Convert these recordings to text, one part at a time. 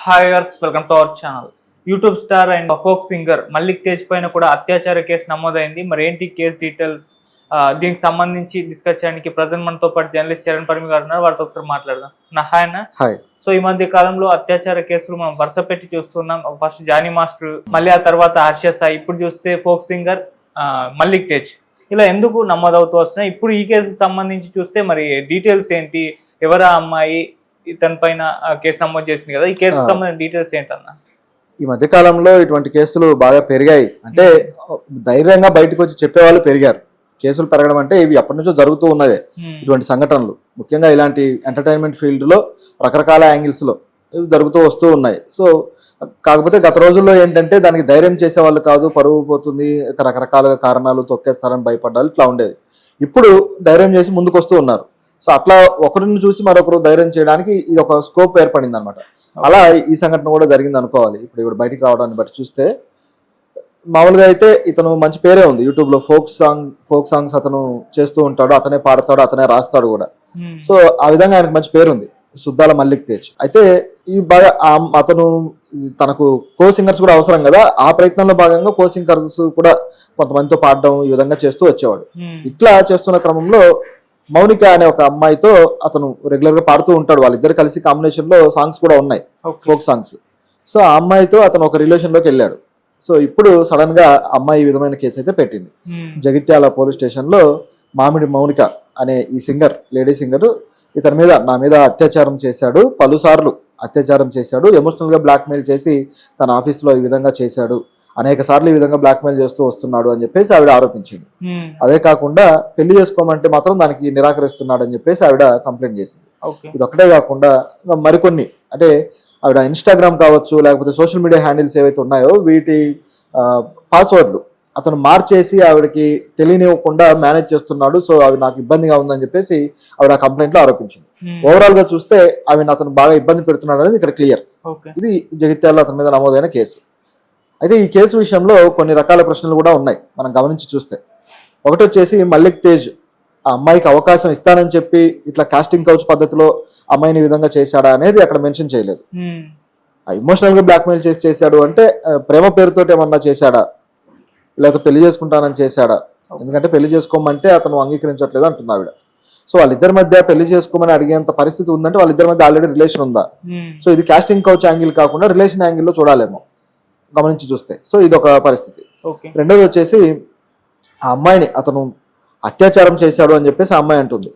Hi girls, welcome to our channel. YouTube star and folk singer Mallik Tej పైన కూడా అత్యాచార case నమోదైంది. మరి ఏంటి కేసు డీటెయిల్స్, దీనికి సంబంధించి డిస్కస్ చేయడానికి ప్రజెంట్ మనతో పాటు జర్నలిస్ట్ చరణ్ పరమి గారు ఉన్నారు. వారితో ఒకసారి మాట్లాడదాం. హాయ్ అన్న. సో ఈ మధ్య కాలంలో అత్యాచార కేసులు మనం వరుస పెట్టి చూస్తున్నాం. ఫస్ట్ జానీ మాస్టర్, మళ్ళీ ఆ తర్వాత హర్ష సాయి, ఇప్పుడు చూస్తే ఫోక్ సింగర్ మల్లిక్ తేజ్. ఇలా ఎందుకు నమోదవుతూ వస్తున్నాయి? ఇప్పుడు ఈ కేసుకు సంబంధించి చూస్తే మరి డీటెయిల్స్ ఏంటి? ఎవరా అమ్మాయి తన పైన కేసు నమోదు చేసింది కదా, ఈ కేసుకు సంబంధించిన డీటెయిల్స్ ఏంటన్నా? ఈ మధ్య కాలంలో ఇటువంటి కేసులు బాగా పెరిగాయి. అంటే ధైర్యంగా బయటకు వచ్చి చెప్పేవాళ్ళు పెరిగారు. కేసులు పెరగడం అంటే ఇవి ఎప్పటి నుంచో జరుగుతూ ఉన్నవే ఇటువంటి సంఘటనలు. ముఖ్యంగా ఇలాంటి ఎంటర్టైన్మెంట్ ఫీల్డ్ లో రకరకాల యాంగిల్స్ లో ఇవి జరుగుతూ వస్తూ ఉన్నాయి. సో కాకపోతే గత రోజుల్లో ఏంటంటే దానికి ధైర్యం చేసేవాళ్ళు కాదు, పరువు పోతుంది, రకరకాల కారణాలు, తొక్కేస్తారని భయపడ్డారు, ఇట్లా ఉండేది. ఇప్పుడు ధైర్యం చేసి ముందుకు వస్తూ ఉన్నారు. సో అట్లా ఒకరిని చూసి మరొకరు ధైర్యం చేయడానికి ఇది ఒక స్కోప్ ఏర్పడింది అనమాట. అలా ఈ సంఘటన కూడా జరిగింది అనుకోవాలి. ఇప్పుడు బయటికి రావడాన్ని బట్టి చూస్తే మామూలుగా అయితే ఇతను మంచి పేరే ఉంది. యూట్యూబ్ లో ఫోక్ సాంగ్స్ అతను చేస్తూ ఉంటాడు, అతనే పాడతాడు, అతనే రాస్తాడు కూడా. సో ఆ విధంగా ఆయనకు మంచి పేరు ఉంది, సుద్దాల మల్లిక్ తేజ్. అయితే ఈ బాగా అతను తనకు కో సింగర్స్ కూడా అవసరం కదా, ఆ ప్రయత్నంలో భాగంగా కో సింగర్స్ కూడా కొంతమందితో పాడడం ఈ విధంగా చేస్తూ వచ్చేవాడు. ఇట్లా చేస్తున్న క్రమంలో మౌనిక అనే ఒక అమ్మాయితో అతను రెగ్యులర్ గా పాడుతూ ఉంటాడు. వాళ్ళిద్దరు కలిసి కాంబినేషన్ లో సాంగ్స్ కూడా ఉన్నాయి, ఫోక్ సాంగ్స్. సో ఆ అమ్మాయితో అతను ఒక రిలేషన్ లోకి వెళ్ళాడు. సో ఇప్పుడు సడన్ గా అమ్మాయి ఈ విధమైన కేసు అయితే పెట్టింది. జగిత్యాల పోలీస్ స్టేషన్ లో మామిడి మౌనిక అనే ఈ సింగర్, లేడీ సింగర్, ఇతని మీద నా మీద అత్యాచారం చేశాడు, పలుసార్లు అత్యాచారం చేశాడు, ఎమోషనల్ గా బ్లాక్ మెయిల్ చేసి తన ఆఫీస్ లో ఈ విధంగా చేశాడు, అనేక సార్లు ఈ విధంగా బ్లాక్ మెయిల్ చేస్తూ వస్తున్నాడు అని చెప్పేసి ఆవిడ ఆరోపించింది. అదే కాకుండా పెళ్లి చేసుకోమంటే మాత్రం దానికి నిరాకరిస్తున్నాడు అని చెప్పేసి ఆవిడ కంప్లైంట్ చేసింది. ఇది ఒకటే కాకుండా మరికొన్ని, అంటే ఆవిడ ఇన్స్టాగ్రామ్ కావచ్చు, లేకపోతే సోషల్ మీడియా హ్యాండిల్స్ ఏవైతే ఉన్నాయో వీటి పాస్వర్డ్లు అతను మార్చేసి ఆవిడకి తెలియనివ్వకుండా మేనేజ్ చేస్తున్నాడు. సో అవి నాకు ఇబ్బందిగా ఉందని చెప్పేసి ఆవిడ కంప్లైంట్ లో ఆరోపించింది. ఓవరాల్ గా చూస్తే ఆవిడ అతను బాగా ఇబ్బంది పెడుతున్నాడు అనేది ఇక్కడ క్లియర్. ఇది జగిత్యాలలో అతని మీద నమోదైన కేసు. అయితే ఈ కేసు విషయంలో కొన్ని రకాల ప్రశ్నలు కూడా ఉన్నాయి మనం గమనించి చూస్తే. ఒకటి వచ్చేసి మల్లిక్ తేజ్ ఆ అమ్మాయికి అవకాశం ఇస్తానని చెప్పి ఇట్లా కాస్టింగ్ కౌచ్ పద్ధతిలో అమ్మాయిని ఈ విధంగా చేశాడా అనేది అక్కడ మెన్షన్ చేయలేదు. ఎమోషనల్ గా బ్లాక్మెయిల్ చేశాడు అంటే ప్రేమ పేరుతో ఏమన్నా చేశాడా, లేకపోతే పెళ్లి చేసుకుంటానని చేశాడా? ఎందుకంటే పెళ్లి చేసుకోమంటే అతను అంగీకరించట్లేదు అంటుంది ఆవిడ. సో వాళ్ళిద్దరి మధ్య పెళ్లి చేసుకోమని అడిగేంత పరిస్థితి ఉందంటే వాళ్ళిద్దరి మధ్య ఆల్రెడీ రిలేషన్ ఉందా? సో ఇది కాస్టింగ్ కౌచ్ యాంగిల్ కాకుండా రిలేషన్ యాంగిల్లో చూడాలేమో గమనించి చూస్తే. సో ఇది ఒక పరిస్థితి. రెండోది వచ్చేసి ఆ అమ్మాయిని అతను అత్యాచారం చేశాడు అని చెప్పేసి ఆ అమ్మాయి అంటుంది.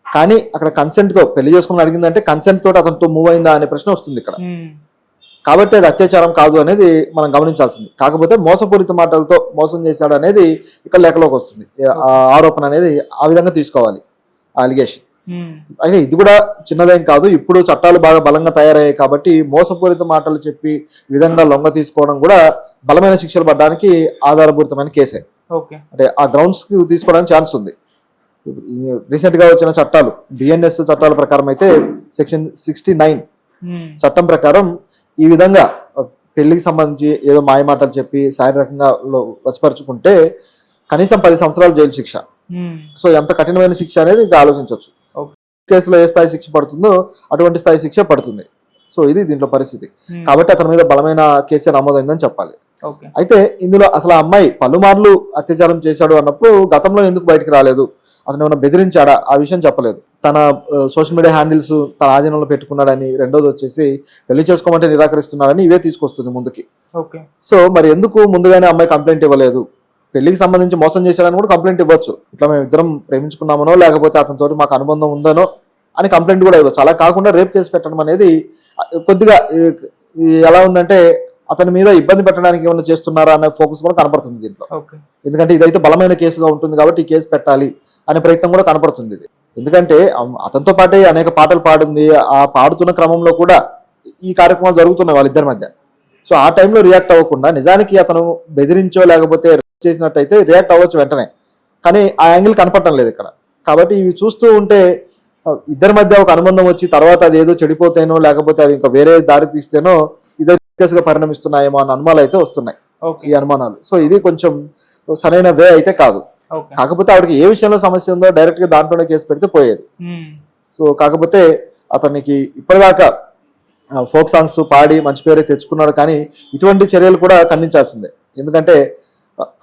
కానీ అక్కడ కన్సెంట్ తో పెళ్లి చేసుకుని అడిగిందంటే కన్సెంట్ తోటి అతనితో మూవ్ అయిందా అనే ప్రశ్న వస్తుంది ఇక్కడ. కాబట్టి అది అత్యాచారం కాదు అనేది మనం గమనించాల్సింది. కాకపోతే మోసపూరిత మాటలతో మోసం చేశాడు అనేది ఇక్కడ లెక్కలోకి వస్తుంది. ఆరోపణ అనేది ఆ విధంగా తీసుకోవాలి, అలిగేషన్. అయితే ఇది కూడా చిన్నదేం కాదు. ఇప్పుడు చట్టాలు బాగా బలంగా తయారయ్యాయి కాబట్టి మోసపూరిత మాటలు చెప్పి ఈ విధంగా లొంగ తీసుకోవడం కూడా బలమైన శిక్షలు పడడానికి ఆధారభూతమైన కేసే. అంటే ఆ గ్రౌండ్స్ కి తీసుకోవడానికి ఛాన్స్ ఉంది. రీసెంట్ గా వచ్చిన చట్టాలు, బిఎన్ఎస్ చట్టాల ప్రకారం అయితే సెక్షన్ 69 చట్టం ప్రకారం ఈ విధంగా పెళ్లికి సంబంధించి ఏదో మాయమాటలు చెప్పి శారీరకంగా వశపరుచుకుంటే కనీసం 10 సంవత్సరాలు జైలు శిక్ష. సో ఎంత కఠినమైన శిక్ష అనేది ఇంకా ఆలోచించవచ్చు. కేసులో ఏ స్థాయి శిక్ష పడుతుందో అటువంటి స్థాయి శిక్ష పడుతుంది. సో ఇది దీంట్లో పరిస్థితి. కాబట్టి అతని మీద బలమైన కేసే నమోదైందని చెప్పాలి. అయితే ఇందులో అసలు ఆ అమ్మాయి పలుమార్లు అత్యాచారం చేశాడు అన్నప్పుడు గతంలో ఎందుకు బయటకు రాలేదు? అతను ఏమైనా బెదిరించాడా? ఆ విషయం చెప్పలేదు. తన సోషల్ మీడియా హ్యాండిల్స్ తన ఆధీనంలో పెట్టుకున్నాడని, రెండోది వచ్చేసి పెళ్లి చేసుకోమంటే నిరాకరిస్తున్నాడని ఇవే తీసుకొస్తుంది ముందుకి. సో మరి ఎందుకు ముందుగానే అమ్మాయి కంప్లైంట్ ఇవ్వలేదు? పెళ్లికి సంబంధించి మోసం చేశాడని కూడా కంప్లైంట్ ఇవ్వచ్చు. ఇట్లా మేము ఇద్దరం ప్రేమించుకున్నామనో లేకపోతే అతనితో మాకు అనుబంధం ఉందనో అని కంప్లైంట్ కూడా ఇవ్వచ్చు. అలా కాకుండా రేప్ కేసు పెట్టడం అనేది కొద్దిగా ఎలా ఉందంటే అతని మీద ఇబ్బంది పెట్టడానికి ఏమైనా చేస్తున్నారా అనే ఫోకస్ కూడా కనపడుతుంది దీంట్లో. ఎందుకంటే ఇదైతే బలమైన కేసుగా ఉంటుంది కాబట్టి ఈ కేసు పెట్టాలి అనే ప్రయత్నం కూడా కనపడుతుంది ఇది. ఎందుకంటే అతనితో పాటే అనేక పాటలు పాడింది, ఆ పాడుతున్న క్రమంలో కూడా ఈ కార్యక్రమాలు జరుగుతున్నాయి వాళ్ళిద్దరి మధ్య. సో ఆ టైంలో రియాక్ట్ అవ్వకుండా నిజానికి అతను బెదిరించో లేకపోతే చేసినట్టయితే రియాక్ట్ అవ్వచ్చు వెంటనే, కానీ ఆ యాంగిల్ కనపడటం లేదు ఇక్కడ. కాబట్టి ఇవి చూస్తూ ఉంటే ఇద్దరి మధ్య ఒక అనుబంధం వచ్చి తర్వాత అది ఏదో చెడిపోతేనో లేకపోతే అది ఇంకా వేరే దారి తీస్తేనో ఇదే కేసుగా పరిణమిస్తున్నాయేమో అన్న అనుమానాలు అయితే వస్తున్నాయి, ఈ అనుమానాలు. సో ఇది కొంచెం సరైన వే అయితే కాదు. కాకపోతే ఆవిడకి ఏ విషయంలో సమస్య ఉందో డైరెక్ట్ గా దాంట్లోనే కేసు పెడితే పోయేది. సో కాకపోతే అతనికి ఇప్పటిదాకా ఫోక్ సాంగ్స్ పాడి మంచి పేరు తెచ్చుకున్నాడు. కానీ ఇటువంటి చర్యలు కూడా ఖండించాల్సిందే. ఎందుకంటే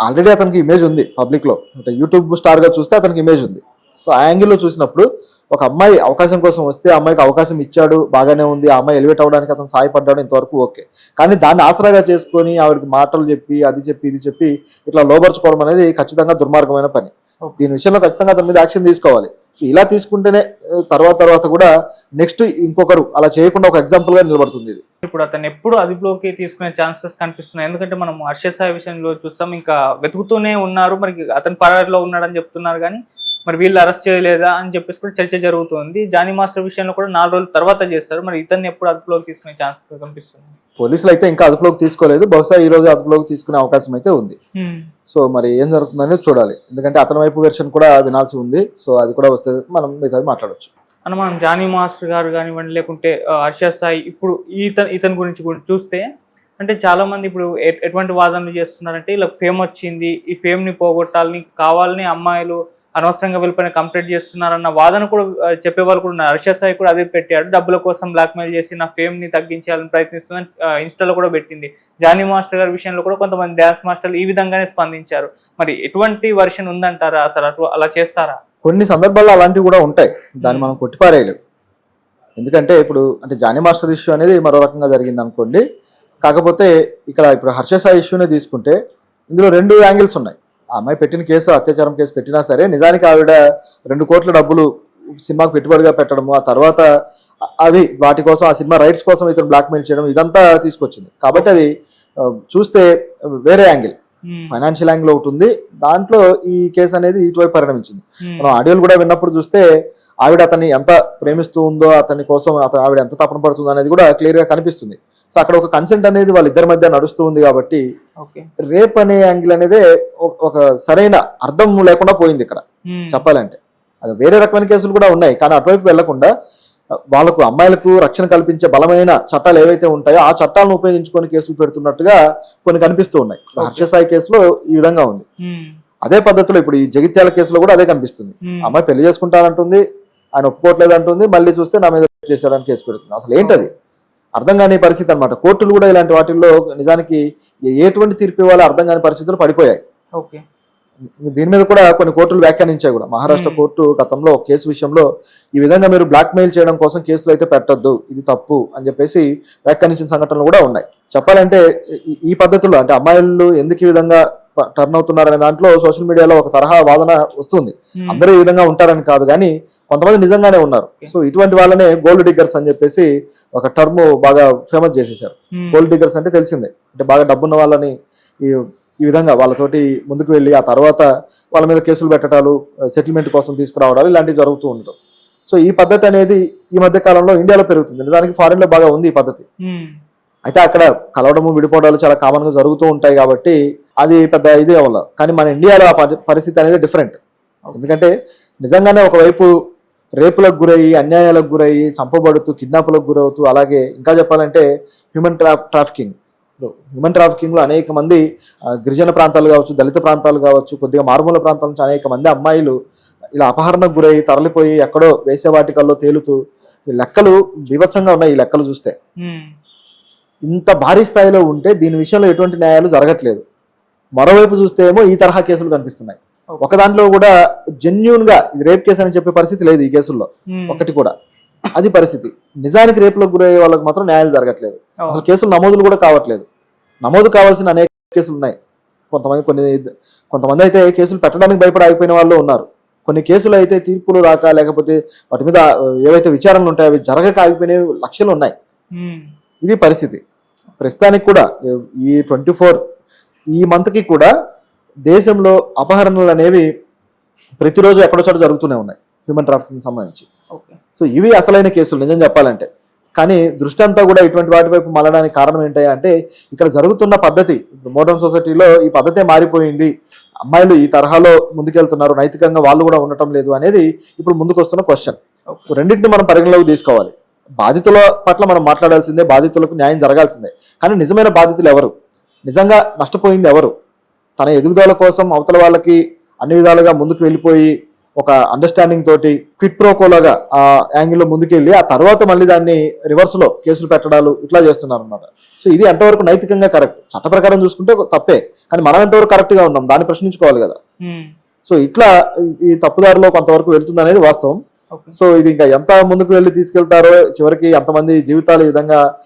ఆల్రెడీ అతనికి ఇమేజ్ ఉంది పబ్లిక్లో, అంటే యూట్యూబ్ స్టార్గా చూస్తే అతనికి ఇమేజ్ ఉంది. సో ఆ యాంగిల్లో చూసినప్పుడు ఒక అమ్మాయి అవకాశం కోసం వస్తే ఆ అమ్మాయికి అవకాశం ఇచ్చాడు, బాగానే ఉంది, ఆ అమ్మాయి ఎలివేట్ అవ్వడానికి అతను సాయపడ్డాడు, ఇంతవరకు ఓకే. కానీ దాన్ని ఆసరాగా చేసుకొని ఆవిడకి మాటలు చెప్పి అది చెప్పి ఇది చెప్పి ఇట్లా లోపరుచుకోవడం అనేది ఖచ్చితంగా దుర్మార్గమైన పని. దీని విషయంలో ఖచ్చితంగా అతని మీద యాక్షన్ తీసుకోవాలి. ఇలా తీసుకుంటేనే తర్వాత కూడా నెక్స్ట్ ఇంకొకరు అలా చేయకుండా ఒక ఎగ్జాంపుల్ గా నిలబడుతుంది ఇది. ఇప్పుడు అతను ఎప్పుడు అదుపులోకి తీసుకునే ఛాన్సెస్ కనిపిస్తున్నాయి. ఎందుకంటే మనం హర్ష సాయి విషయంలో చూస్తాం, ఇంకా వెతుకుతూనే ఉన్నారు, మరి అతను పరారిలో ఉన్నాడని చెప్తున్నారు, కానీ మరి వీళ్ళు అరెస్ట్ చేయలేదా అని చెప్పేసి కూడా చర్చ జరుగుతుంది. జానీ మాస్టర్ విషయంలో కూడా 4 రోజుల తర్వాత చేస్తారు, మరి ఇతన్ని ఎప్పుడు అదుపులోకి తీసుకునే ఛాన్స్ కనిపిస్తుంది? పోలీసులు అయితే ఇంకా అదుపులోకి తీసుకోలేదు, బహుశా ఈ రోజు అదుపులోకి తీసుకునే అవకాశం అయితే ఉంది. సో మరి ఏం జరుగుతుందనేది చూడాలి, ఎందుకంటే అతని వైపు వెర్షన్ కూడా వినాల్సి ఉంది. సో అది కూడా వస్తే మనం మిగతాది మాట్లాడవచ్చు. అని మనం జానీ మాస్టర్ గారు కానివ్వండి, లేకుంటే హర్ష సాయి, ఇప్పుడు ఇతని గురించి కూడా చూస్తే అంటే చాలా మంది ఇప్పుడు ఎటువంటి వాదనలు చేస్తున్నారంటే, ఇలా ఫేమ్ వచ్చింది, ఈ ఫేమ్ ని పోగొట్టాలని కావాలని అమ్మాయిలు అనవసరంగా వెళ్ళిపోయిన కంప్లీట్ చేస్తున్నారన్న వాదన కూడా చెప్పేవాళ్ళు కూడా ఉన్నారు. హర్ష సాయి కూడా అదే పెట్టాడు, డబ్బుల కోసం బ్లాక్మెయిల్ చేసి నా ఫేమ్ ని తగ్గించాలని ప్రయత్నిస్తుందని ఇన్స్టాలో కూడా పెట్టింది. జానీ మాస్టర్ గారి విషయంలో కూడా కొంతమంది డ్యాన్స్ మాస్టర్లు ఈ విధంగానే స్పందించారు. మరి ఎటువంటి వర్షన్ ఉందంటారా, అసలు అలా చేస్తారా? కొన్ని సందర్భాల్లో అలాంటివి కూడా ఉంటాయి, దాన్ని మనం కొట్టిపారేయలేము. ఎందుకంటే ఇప్పుడు అంటే జానీ మాస్టర్ ఇష్యూ అనేది మరో రకంగా జరిగింది అనుకోండి. కాకపోతే ఇక్కడ ఇప్పుడు హర్ష సాయి ఇష్యూనే తీసుకుంటే ఇందులో 2 యాంగిల్స్ ఉన్నాయి. ఆ అమ్మాయి పెట్టిన కేసు అత్యాచారం కేసు పెట్టినా సరే, నిజానికి ఆవిడ 2 కోట్ల డబ్బులు సినిమాకు పెట్టుబడిగా పెట్టడము, ఆ తర్వాత అవి వాటి కోసం ఆ సినిమా రైట్స్ కోసం ఇతను బ్లాక్మెయిల్ చేయడం, ఇదంతా తీసుకొచ్చింది. కాబట్టి అది చూస్తే వేరే యాంగిల్, ఫైనాన్షియల్ యాంగిల్ ఒకటి ఉంది, దాంట్లో ఈ కేసు అనేది ఇటువైపు పరిణమించింది. మనం ఆడియోలు కూడా విన్నప్పుడు చూస్తే ఆవిడ అతన్ని ఎంత ప్రేమిస్తూ ఉందో, అతని కోసం ఆవిడ ఎంత తపన పడుతుందో అనేది కూడా క్లియర్ గా కనిపిస్తుంది. సో అక్కడ ఒక కన్సెంట్ అనేది వాళ్ళిద్దరి మధ్య నడుస్తూ ఉంది. కాబట్టి రేప్ అనే యాంగిల్ అనేది ఒక సరైన అర్థం లేకుండా పోయింది ఇక్కడ చెప్పాలంటే. అది వేరే రకమైన కేసులు కూడా ఉన్నాయి, కానీ అటువైపు వెళ్లకుండా వాళ్ళకు అమ్మాయిలకు రక్షణ కల్పించే బలమైన చట్టాలు ఏవైతే ఉంటాయో ఆ చట్టాలను ఉపయోగించుకొని కేసులు పెడుతున్నట్టుగా కొన్ని కనిపిస్తూ ఉన్నాయి. హర్ష సాయి కేసులో ఈ విధంగా ఉంది. అదే పద్ధతిలో ఇప్పుడు ఈ జగిత్యాల కేసులో కూడా అదే కనిపిస్తుంది. అమ్మాయి పెళ్లి చేసుకుంటానంటుంది, ఆయన ఒప్పుకోవట్లేదు అంటుంది, మళ్ళీ చూస్తే నా మీద చేసేయడానికి కేసు పెడుతుంది. అసలు ఏంటది అర్థం కాని పరిస్థితి అనమాట. కోర్టులు కూడా ఇలాంటి వాటిల్లో నిజానికి ఎటువంటి తీర్పు ఇవ్వాలో అర్థం కాని పరిస్థితులు పడిపోయాయి. దీని మీద కూడా కొన్ని కోర్టులు వ్యాఖ్యానించాయి కూడా. మహారాష్ట్ర కోర్టు గతంలో ఒక కేసు విషయంలో ఈ విధంగా మీరు బ్లాక్మెయిల్ చేయడం కోసం కేసులు అయితే పెట్టొద్దు, ఇది తప్పు అని చెప్పేసి వ్యాఖ్యానించిన సంఘటనలు కూడా ఉన్నాయి. చెప్పాలంటే ఈ పద్ధతుల్లో అంటే అమ్మాయిలు ఎందుకు ఈ విధంగా టర్న్ అవుతున్నారు అనే దాంట్లో సోషల్ మీడియాలో ఒక తరహా వాదన వస్తుంది. అందరూ ఈ విధంగా ఉంటారని కాదు, కానీ కొంతమంది నిజంగానే ఉన్నారు. సో ఇటువంటి వాళ్ళనే గోల్డ్ డిగ్గర్స్ అని చెప్పేసి ఒక టర్మ్ బాగా ఫేమస్ చేసేసారు. గోల్డ్ డిగ్గర్స్ అంటే తెలిసిందే, అంటే బాగా డబ్బున్న వాళ్ళని ఈ విధంగా వాళ్ళతోటి ముందుకు వెళ్ళి ఆ తర్వాత వాళ్ళ మీద కేసులు పెట్టడాలు, సెటిల్మెంట్ కోసం తీసుకురావడాలు ఇలాంటివి జరుగుతూ ఉండటం. సో ఈ పద్ధతి అనేది ఈ మధ్య కాలంలో ఇండియాలో పెరుగుతుంది. నిజానికి ఫారిన్ లో బాగా ఉంది ఈ పద్ధతి. అయితే అక్కడ కలవడము విడిపోవడాలు చాలా కామన్ గా జరుగుతూ ఉంటాయి కాబట్టి అది పెద్ద ఇదే అవ్వలేదు. కానీ మన ఇండియాలో ఆ పరిస్థితి అనేది డిఫరెంట్. ఎందుకంటే నిజంగానే ఒకవైపు రేపులకు గురయ్యి, అన్యాయాలకు గురయ్యి, చంపబడుతూ, కిడ్నాపులకు గురవుతూ, అలాగే ఇంకా చెప్పాలంటే హ్యూమన్ ట్రాఫికింగ్ లో అనేక మంది గిరిజన ప్రాంతాలు కావచ్చు, దళిత ప్రాంతాలు కావచ్చు, కొద్దిగా మారుమూల ప్రాంతాల నుంచి అనేక మంది అమ్మాయిలు ఇలా అపహరణకు గురయ్యి తరలిపోయి ఎక్కడో వేసేవాటికల్లో తేలుతూ, ఈ లెక్కలు బీభత్సంగా ఉన్నాయి. ఈ లెక్కలు చూస్తే ఇంత భారీ స్థాయిలో ఉంటే దీని విషయంలో ఎటువంటి న్యాయాలు జరగట్లేదు. మరోవైపు చూస్తే ఏమో ఈ తరహా కేసులు కనిపిస్తున్నాయి. ఒక దాంట్లో కూడా జెన్యూన్ గా ఇది రేప్ కేసు అని చెప్పే పరిస్థితి లేదు ఈ కేసుల్లో ఒకటి కూడా. అది పరిస్థితి. నిజానికి రేపులకు గురయ్యే వాళ్ళకి మాత్రం న్యాయాలు జరగట్లేదు. అసలు కేసులు నమోదులు కూడా కావట్లేదు. నమోదు కావాల్సిన అనేక కేసులు ఉన్నాయి. కొంతమంది అయితే కేసులు పెట్టడానికి భయపడి ఆగిపోయిన వాళ్ళు ఉన్నారు. కొన్ని కేసులు అయితే తీర్పులు రాక, లేకపోతే వాటి మీద ఏవైతే విచారణలు ఉంటాయో అవి జరగక ఆగిపోయిన లక్షలు ఉన్నాయి. ఇది పరిస్థితి. ప్రస్తుతానికి కూడా ఈ 24 ఈ మంత్కి కూడా దేశంలో అపహరణలు అనేవి ప్రతిరోజు ఎక్కడో చోట జరుగుతూనే ఉన్నాయి హ్యూమన్ ట్రాఫికింగ్ సంబంధించి. సో ఇవి అసలైన కేసులు నిజం చెప్పాలంటే. కానీ దృష్టి అంతా కూడా ఇటువంటి వాటి వైపు మళ్ళడానికి కారణం ఏంటి అంటే ఇక్కడ జరుగుతున్న పద్ధతి. మోడర్న్ సొసైటీలో ఈ పద్ధతే మారిపోయింది, అమ్మాయిలు ఈ తరహాలో ముందుకెళ్తున్నారు, నైతికంగా వాళ్ళు కూడా ఉండటం లేదు అనేది ఇప్పుడు ముందుకు వస్తున్న క్వశ్చన్. రెండింటిని మనం పరిగణలోకి తీసుకోవాలి. బాధితుల పట్ల మనం మాట్లాడాల్సిందే, బాధితులకు న్యాయం జరగాల్సిందే. కానీ నిజమైన బాధితులు ఎవరు, నిజంగా నష్టపోయింది ఎవరు, తన ఎదుగుదల కోసం అవతల వాళ్ళకి అన్ని విధాలుగా ముందుకు వెళ్ళిపోయి ఒక అండర్స్టాండింగ్ తోటి క్విట్ ప్రోకోలాగా ఆ యాంగిల్లో ముందుకెళ్ళి ఆ తర్వాత మళ్ళీ దాన్ని రివర్స్ లో కేసులు పెట్టడాలు ఇట్లా చేస్తున్నారు అనమాట. సో ఇది ఎంతవరకు నైతికంగా కరెక్ట్? చట్ట ప్రకారం చూసుకుంటే తప్పే, కానీ మనం ఎంతవరకు కరెక్ట్ గా ఉన్నాం దాన్ని ప్రశ్నించుకోవాలి కదా. సో ఇట్లా ఈ తప్పుదారిలో కొంతవరకు వెళ్తుంది అనేది వాస్తవం. సో ఇది ఇంకా ఎంత ముందుకు వెళ్ళి తీసుకెళ్తారో, చివరికి ఎంతమంది జీవితాలు ఈ విధంగా